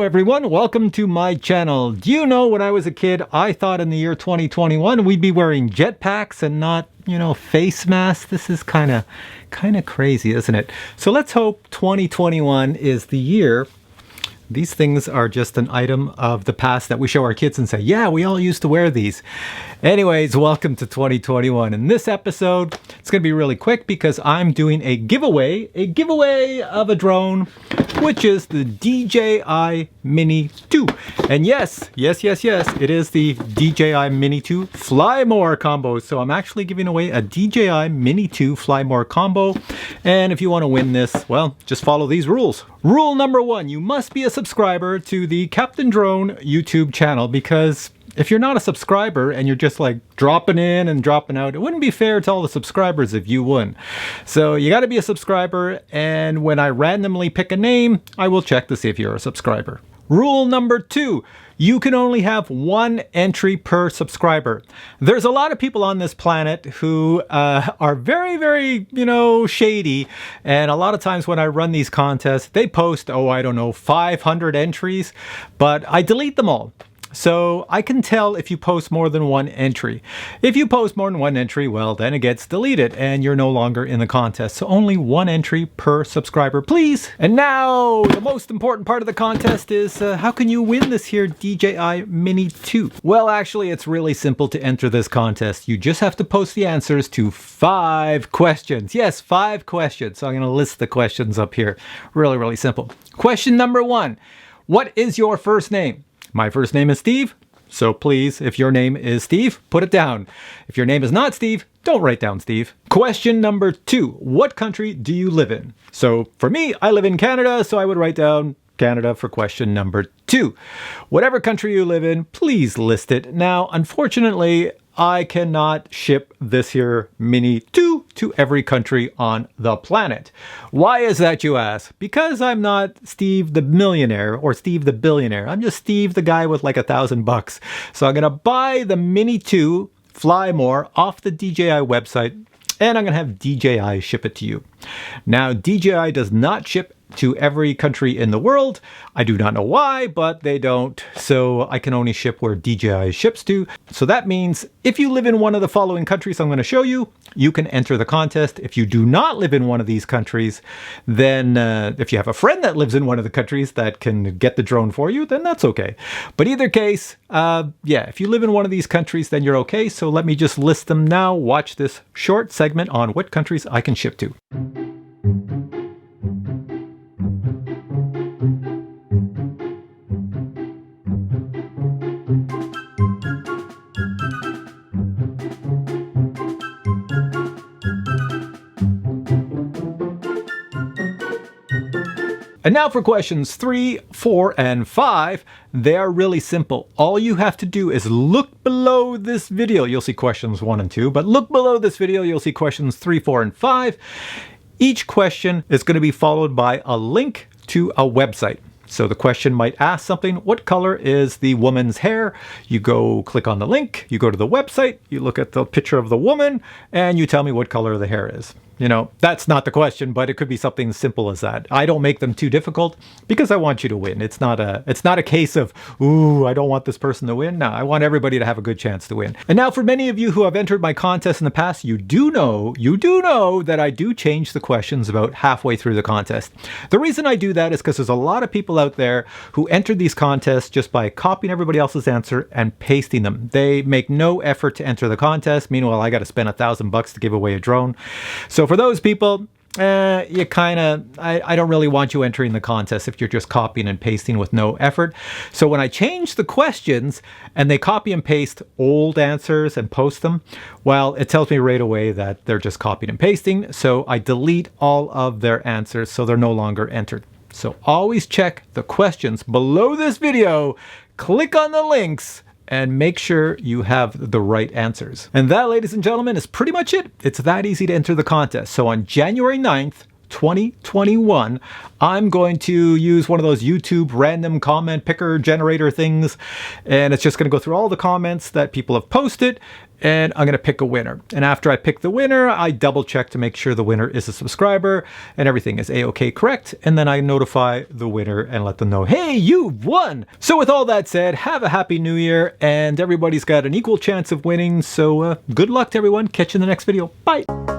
everyone, welcome to my channel. Do you know, when I was a kid, I thought in the year 2021 we'd be wearing jetpacks and not, face masks. This is kind of crazy, isn't it? So let's hope 2021 is the year. These things are just an item of the past that we show our kids and say, yeah, we all used to wear these. Anyways, welcome to 2021. In this episode, it's going to be really quick because I'm doing a giveaway of a drone, which is the DJI Mini 2. And yes, it is the DJI Mini 2 Flymore combo. So I'm actually giving away a DJI Mini 2 Flymore combo. And if you want to win this, well, just follow these rules. Rule number 1, you must be a subscriber to the Captain Drone YouTube channel, because if you're not a subscriber and you're just like dropping in and dropping out, it wouldn't be fair to all the subscribers if you won. So you got to be a subscriber, and when I randomly pick a name, I will check to see if you're a subscriber. Rule number 2, you can only have one entry per subscriber. There's a lot of people on this planet who are very, very, shady. And a lot of times when I run these contests, they post, 500 entries, but I delete them all. So I can tell if you post more than one entry. If you post more than one entry, well, then it gets deleted and you're no longer in the contest. So only one entry per subscriber, please. And now the most important part of the contest is how can you win this here DJI Mini 2? Well, actually, it's really simple to enter this contest. You just have to post the answers to 5 questions. Yes, 5 questions. So I'm going to list the questions up here. Really, really simple. Question number 1. What is your first name? My first name is Steve, so please, if your name is Steve, put it down. If your name is not Steve, don't write down Steve. Question number 2, what country do you live in? So for me, I live in Canada, so I would write down Canada for question number 2. Whatever country you live in, please list it. Now, unfortunately, I cannot ship this here Mini 2 to every country on the planet. Why is that, you ask? Because I'm not Steve the millionaire or Steve the billionaire. I'm just Steve the guy with like $1,000. So I'm going to buy the Mini 2 Flymore off the DJI website, and I'm going to have DJI ship it to you. Now, DJI does not ship to every country in the world. I do not know why, but they don't. So I can only ship where DJI ships to. So that means if you live in one of the following countries I'm going to show you, you can enter the contest. If you do not live in one of these countries, then if you have a friend that lives in one of the countries that can get the drone for you, then that's okay. But either case, if you live in one of these countries, then you're okay. So let me just list them now. Watch this short segment on what countries I can ship to. And now for questions 3, 4, and 5. They are really simple. All you have to do is look below this video. You'll see questions 1 and 2, but look below this video. You'll see questions 3, 4, and 5. Each question is going to be followed by a link to a website. So the question might ask something, what color is the woman's hair? You go click on the link, you go to the website, you look at the picture of the woman, and you tell me what color the hair is. That's not the question, but it could be something as simple as that. I don't make them too difficult because I want you to win. It's not a case of, ooh, I don't want this person to win. No, I want everybody to have a good chance to win. And now for many of you who have entered my contest in the past, you do know that I do change the questions about halfway through the contest. The reason I do that is because there's a lot of people out there who entered these contests just by copying everybody else's answer and pasting them. They make no effort to enter the contest. Meanwhile, I got to spend $1,000 to give away a drone. So for those people, I don't really want you entering the contest if you're just copying and pasting with no effort. So when I change the questions and they copy and paste old answers and post them, well, it tells me right away that they're just copying and pasting. So I delete all of their answers so they're no longer entered. So always check the questions below this video, click on the links, and make sure you have the right answers. And that, ladies and gentlemen, is pretty much it. It's that easy to enter the contest. So on January 9th, 2021, I'm going to use one of those YouTube random comment picker generator things, and it's just going to go through all the comments that people have posted, and I'm going to pick a winner. And after I pick the winner, I double check to make sure the winner is a subscriber and everything is a-okay correct. And then I notify the winner and let them know, hey, you won. So with all that said, have a happy new year, and everybody's got an equal chance of winning. So good luck to everyone. Catch you in the next video. Bye.